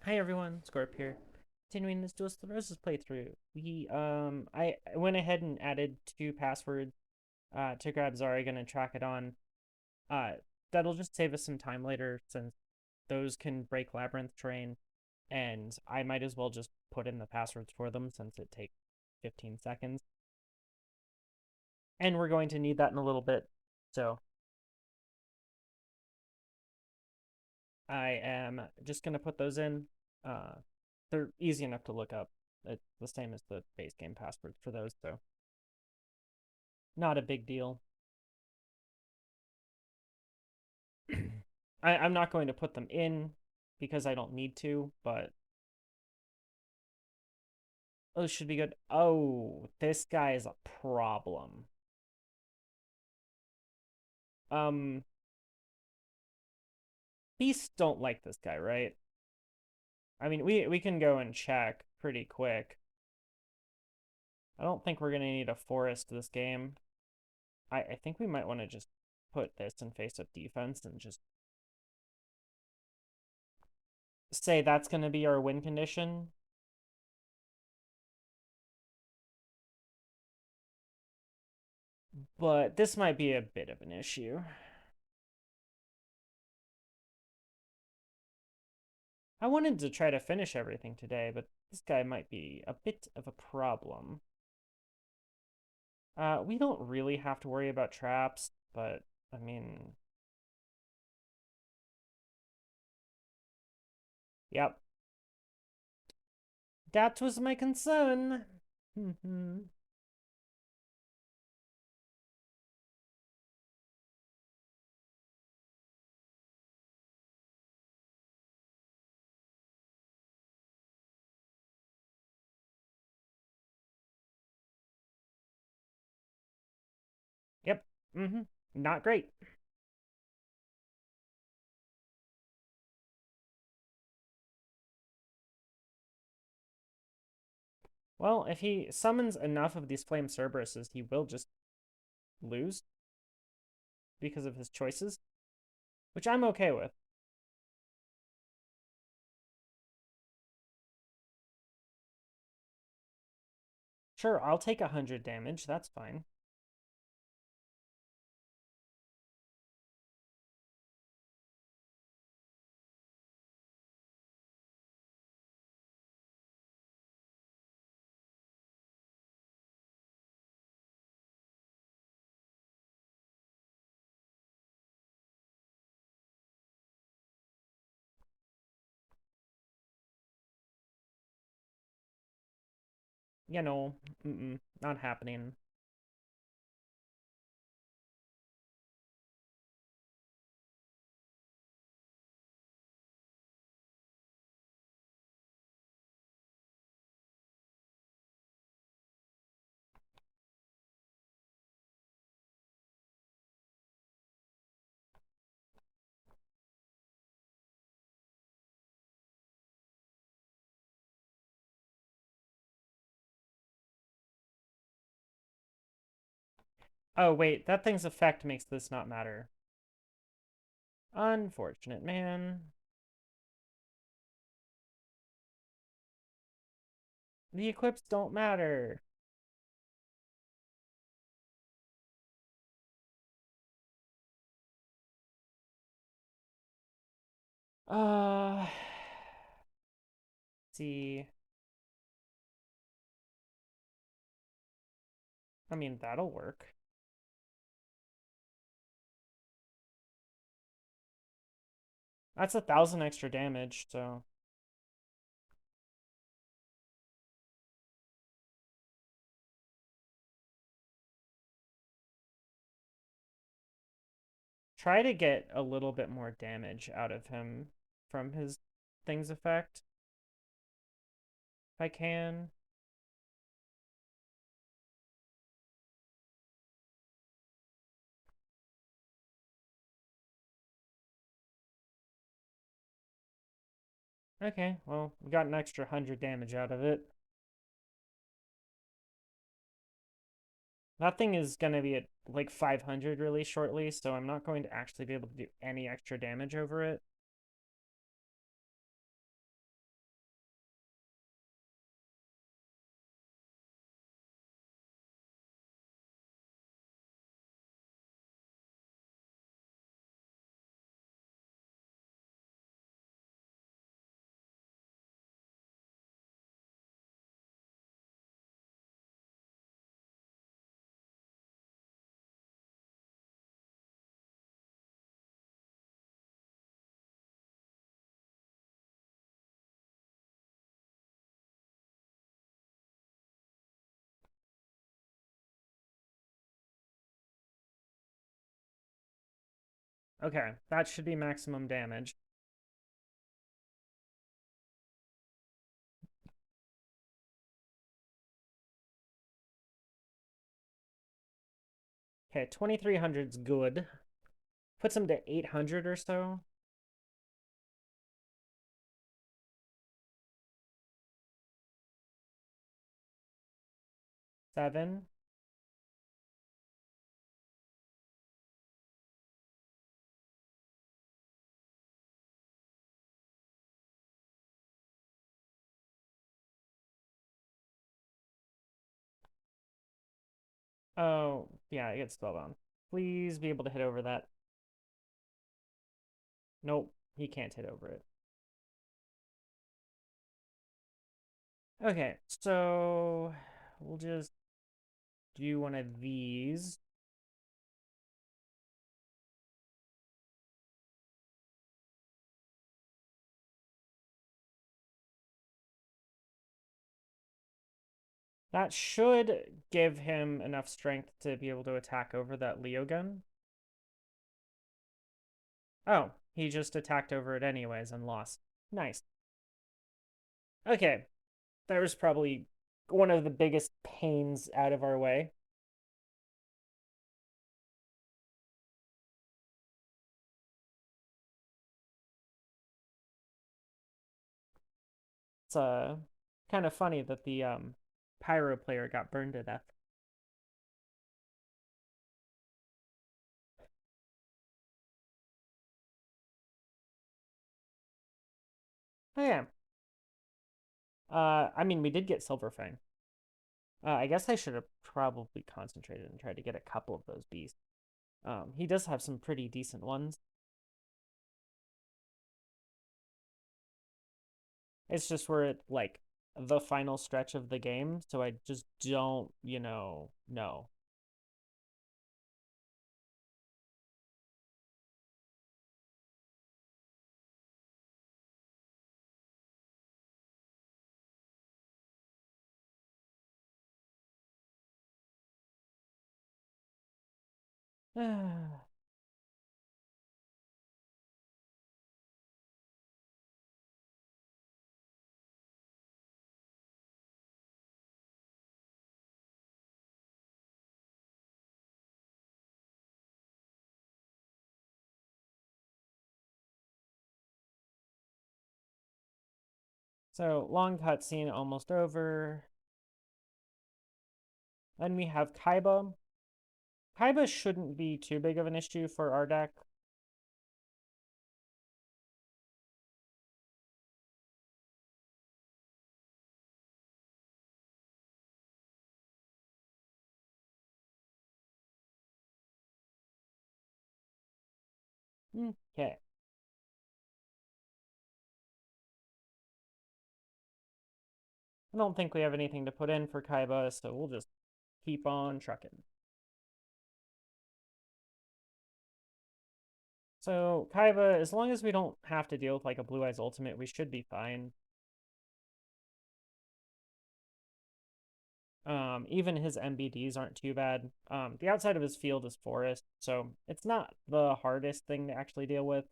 Hi everyone, Scorp here. Continuing this Dual Sclerosis playthrough. I went ahead and added two passwords to grab Zara, gonna track it on. Uh, that'll just save us some time later since those can break labyrinth terrain, and I might as well just put in the passwords for them since it takes 15 seconds. And we're going to need that in a little bit, so I am just gonna put those in. Uh, they're easy enough to look up. It's the same as the base game passwords for those, so not a big deal. I'm not going to put them in because I don't need to, but those should be good. Oh, this guy is a problem. Um, Beasts don't like this guy, right? I mean, we can go and check pretty quick. I don't think we're gonna need a forest this game. I think we might want to just put this in face-up defense and just say that's gonna be our win condition. But this might be a bit of an issue. I wanted to try to finish everything today, but this guy might be a bit of a problem. We don't really have to worry about traps, but I mean, yep. That was my concern. Yep. Not great. Well, if he summons enough of these flame Cerberuses, he will just lose because of his choices, which I'm okay with. Sure, I'll take 100 damage. That's fine. You know, not happening. Oh, wait, that thing's effect makes this not matter. Unfortunate, man. The equips don't matter. Uh, see. I mean, that'll work. That's 1,000 extra damage, so try to get a little bit more damage out of him from his thing's effect if I can. Okay, well, we got an extra 100 damage out of it. That thing is going to be at like 500 really shortly, so I'm not going to actually be able to do any extra damage over it. Okay, that should be maximum damage. Okay, 2300's good. Puts him to 800 or so. Seven. Oh, yeah, it gets spellbound. Please be able to hit over that. Nope, he can't hit over it. Okay, so we'll just do one of these. That should give him enough strength to be able to attack over that Leo gun. Oh, he just attacked over it anyways and lost. Nice. Okay, that was probably one of the biggest pains out of our way. It's kind of funny that the pyro player got burned to death. Oh yeah. I mean, we did get Silverfang. I guess I should have probably concentrated and tried to get a couple of those beasts. He does have some pretty decent ones. It's just we're at like the final stretch of the game, so I just don't, know. So long cutscene almost over. Then we have Kaiba. Kaiba shouldn't be too big of an issue for our deck. Okay. I don't think we have anything to put in for Kaiba, so we'll just keep on trucking. So Kaiba, as long as we don't have to deal with like a Blue Eyes Ultimate, we should be fine. Even his MBDs aren't too bad. The outside of his field is forest, so it's not the hardest thing to actually deal with.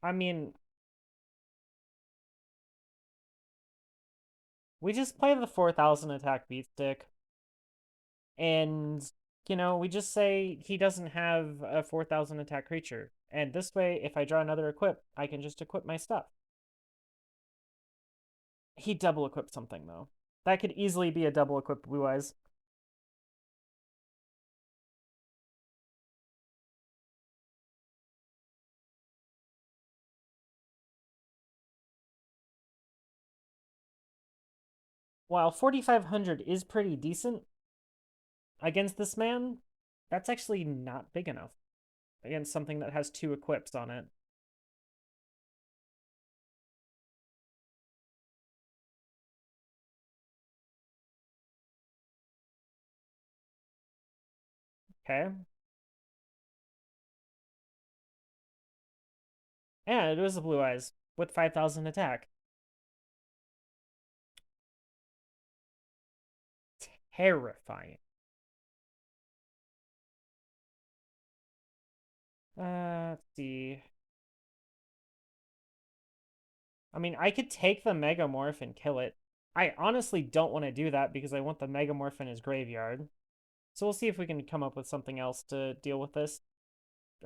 I mean, we just play the 4,000 attack beat stick, and we just say he doesn't have a 4,000 attack creature. And this way, if I draw another equip, I can just equip my stuff. He double equipped something though. That could easily be a double equip Blue Eyes. While 4,500 is pretty decent against this man, that's actually not big enough against something that has two equips on it. Okay. And it was the blue eyes with 5,000 attack. Terrifying. Let's see. I mean, I could take the Megamorph and kill it. I honestly don't want to do that because I want the Megamorph in his graveyard. So we'll see if we can come up with something else to deal with this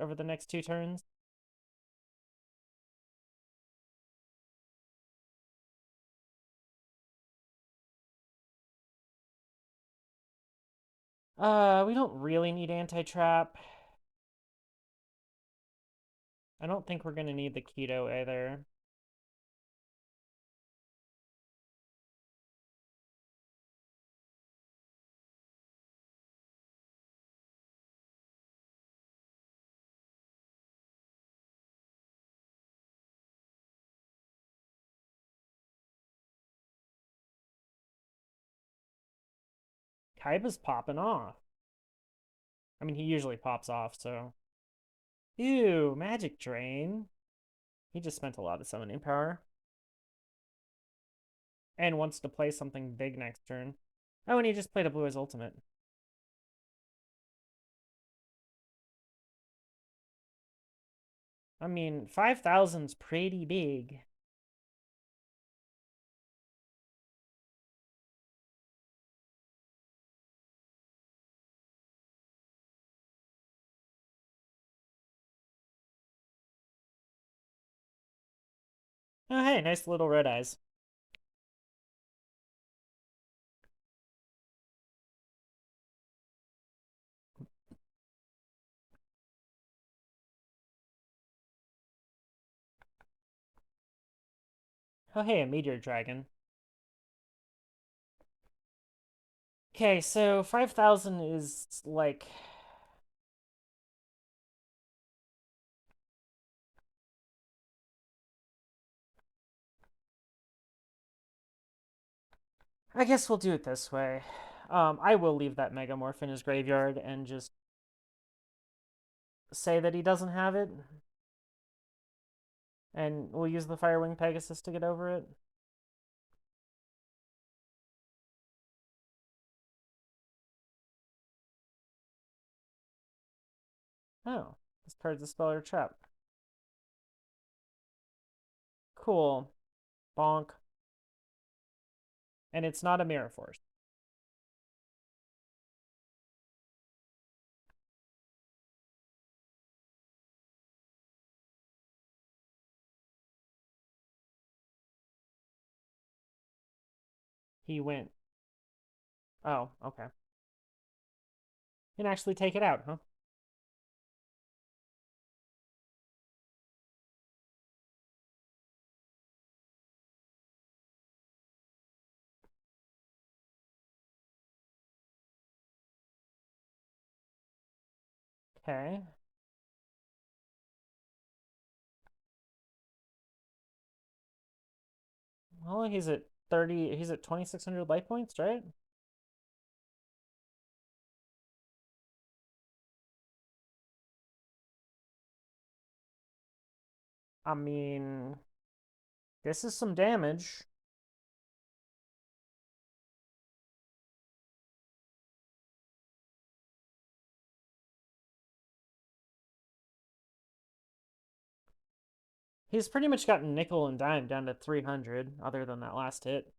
over the next 2 turns. We don't really need anti-trap. I don't think we're gonna need the keto either. Kaiba's popping off. I mean, he usually pops off, so. Ew, Magic Drain. He just spent a lot of summoning power. And wants to play something big next turn. Oh, and he just played a Blue Eyes Ultimate. I mean, 5,000's pretty big. Oh, hey, nice little red eyes. Oh, hey, a Meteor Dragon. Okay, so 5,000 is like. I guess we'll do it this way. I will leave that Megamorph in his graveyard and just say that he doesn't have it. And we'll use the Firewing Pegasus to get over it. Oh, this card's a spell or trap. Cool. Bonk. And it's not a Mirror Force. He went. Oh, okay. Can actually take it out, huh? Okay. Well, he's at 30. He's at 2,600 life points, right? I mean, this is some damage. He's pretty much gotten nickel and dime down to 300, other than that last hit.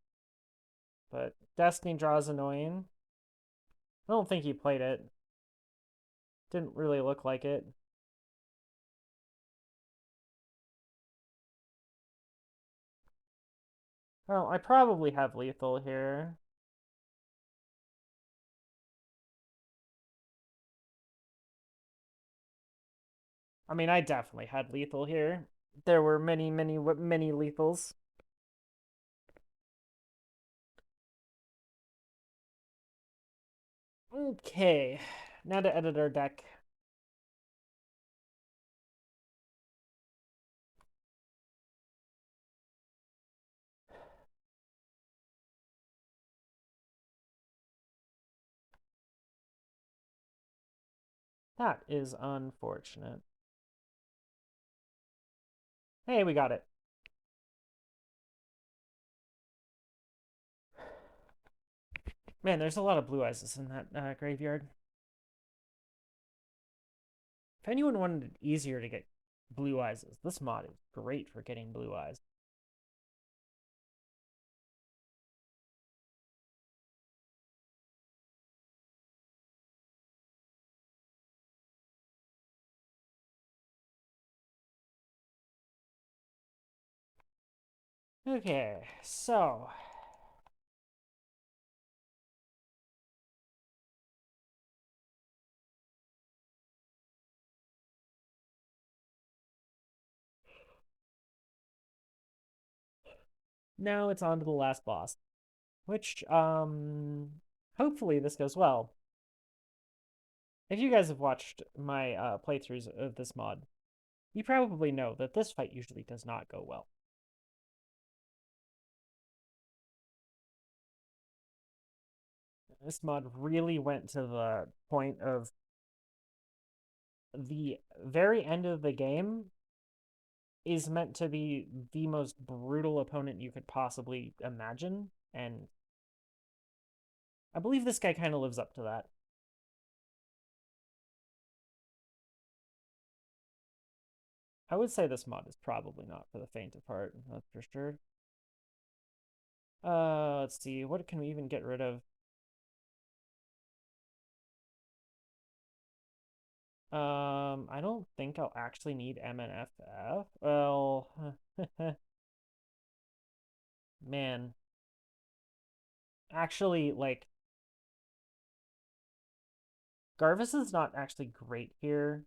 But Destiny Draw's annoying. I don't think he played it. Didn't really look like it. Well, I probably have lethal here. I mean, I definitely had lethal here. There were many, many, many lethals. Okay, now to edit our deck. That is unfortunate. Hey, we got it. Man, there's a lot of blue eyes in that graveyard. If anyone wanted it easier to get blue eyes, this mod is great for getting blue eyes. Okay, so now it's on to the last boss, which hopefully this goes well. If you guys have watched my playthroughs of this mod, you probably know that this fight usually does not go well. This mod really went to the point of the very end of the game is meant to be the most brutal opponent you could possibly imagine, and I believe this guy kind of lives up to that. I would say this mod is probably not for the faint of heart, that's for sure. Let's see, what can we even get rid of? I don't think I'll actually need MNFF. Well, man. Actually, like, Garvis is not actually great here.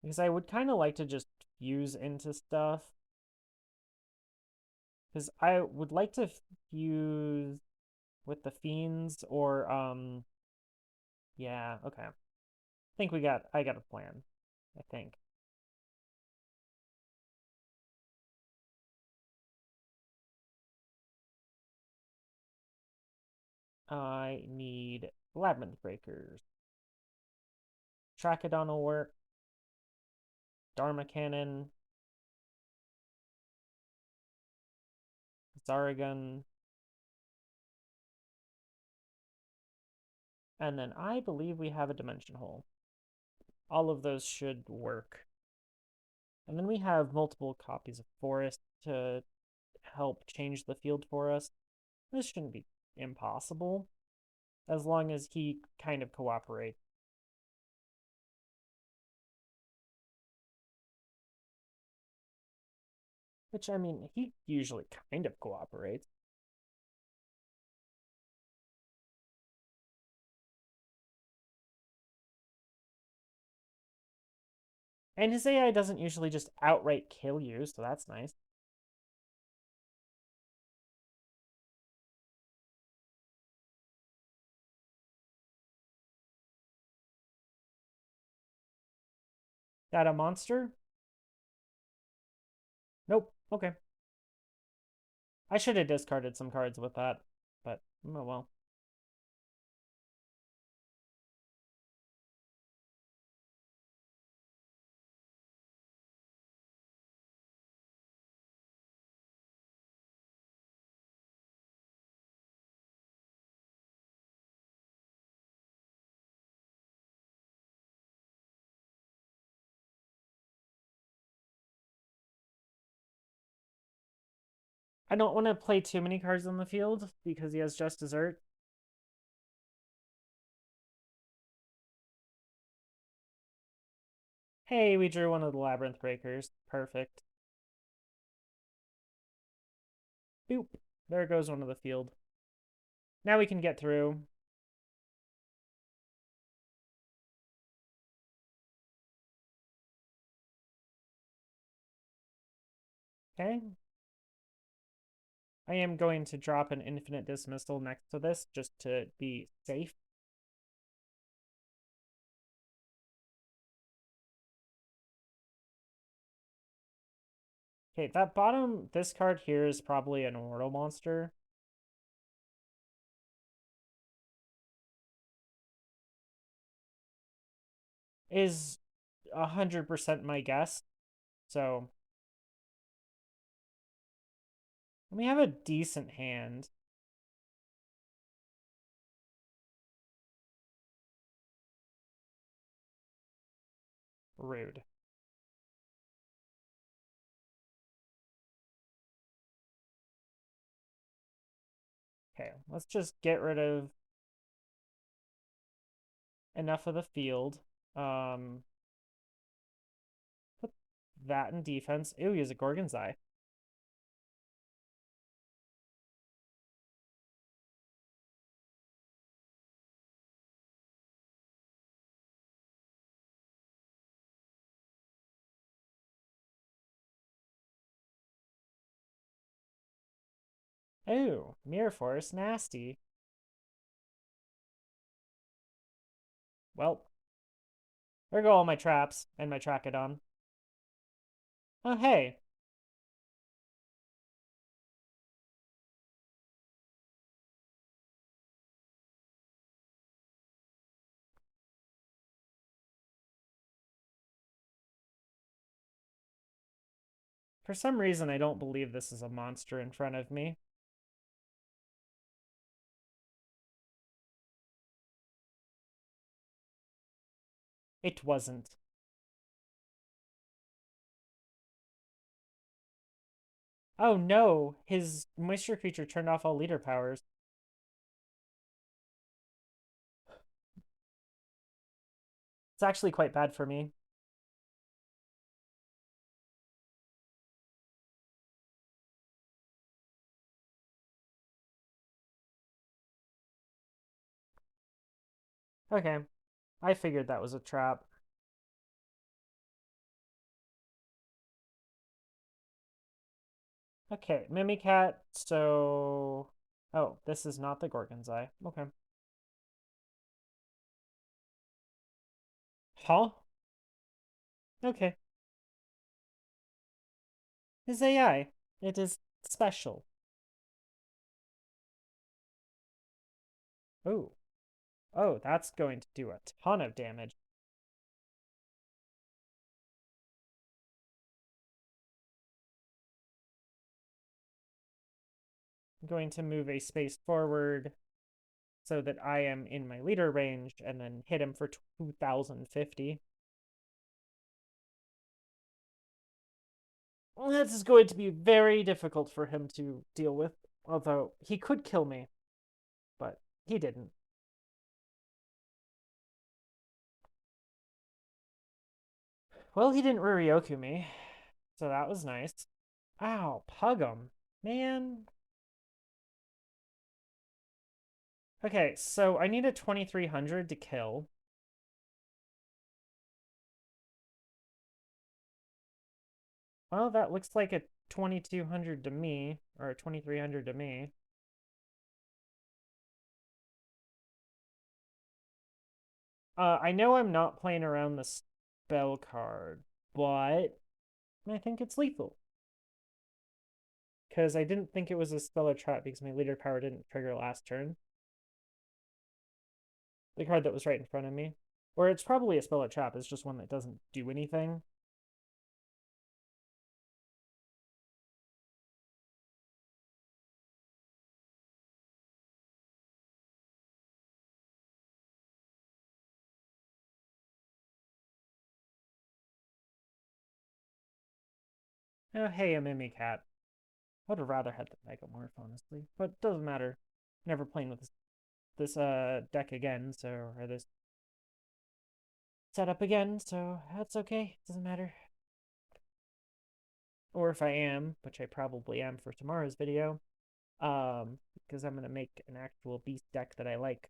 Because I would kind of like to just fuse into stuff. Because I would like to fuse with the fiends or, yeah, okay. I got a plan, I think. I need Labyrinth Breakers. Trachodon will work. Dharma Cannon. Zaragun. And then I believe we have a Dimension Hole. All of those should work. And then we have multiple copies of Forest to help change the field for us. This shouldn't be impossible, as long as he kind of cooperates. Which, I mean, he usually kind of cooperates. And his AI doesn't usually just outright kill you, so that's nice. That a monster? Nope. Okay. I should have discarded some cards with that, but oh well. I don't want to play too many cards on the field because he has just dessert. Hey, we drew one of the Labyrinth Breakers. Perfect. Boop. There goes one of the field. Now we can get through. Okay. I am going to drop an Infinite Dismissal next to this just to be safe. Okay, that bottom, this card here is probably an Immortal monster. is 100% my guess. So we have a decent hand. Rude. Okay, let's just get rid of enough of the field. Um, put that in defense. Ooh, he has a Gorgon's Eye. Ooh, Mirror Force, nasty. Well, there go all my traps and my Trachodon. Oh, hey. For some reason, I don't believe this is a monster in front of me. It wasn't. Oh no, his moisture creature turned off all leader powers. It's actually quite bad for me. Okay, I figured that was a trap. Okay, Mimicat, so... Oh, this is not the Gorgon's Eye. Okay. Huh? Okay. His AI. It is special. Oh. Oh, that's going to do a ton of damage. I'm going to move a space forward so that I am in my leader range and then hit him for 2050. This is going to be very difficult for him to deal with, although he could kill me, but he didn't. Well, he didn't Ruryoku me, so that was nice. Ow, pug him. Man. Okay, so I need a 2300 to kill. Well, that looks like a 2200 to me, or a 2300 to me. I know I'm not playing around the spell card, but I think it's lethal. Because I didn't think it was a spell trap because my leader power didn't trigger last turn. The card that was right in front of me. Or it's probably a spell trap, it's just one that doesn't do anything. Oh, hey, a Mimicat. I would have rather had the Megamorph, honestly. But it doesn't matter. Never playing with this deck again, so, or this setup again, so that's okay. Doesn't matter. Or if I am, which I probably am for tomorrow's video, because I'm going to make an actual beast deck that I like.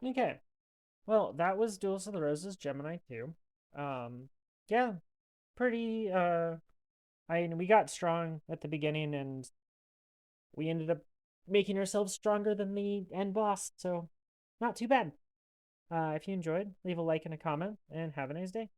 Okay. Well, that was Duels of the Roses Gemini 2. Yeah, pretty we got strong at the beginning and we ended up making ourselves stronger than the end boss, so not too bad. If you enjoyed, leave a like and a comment, and have a nice day.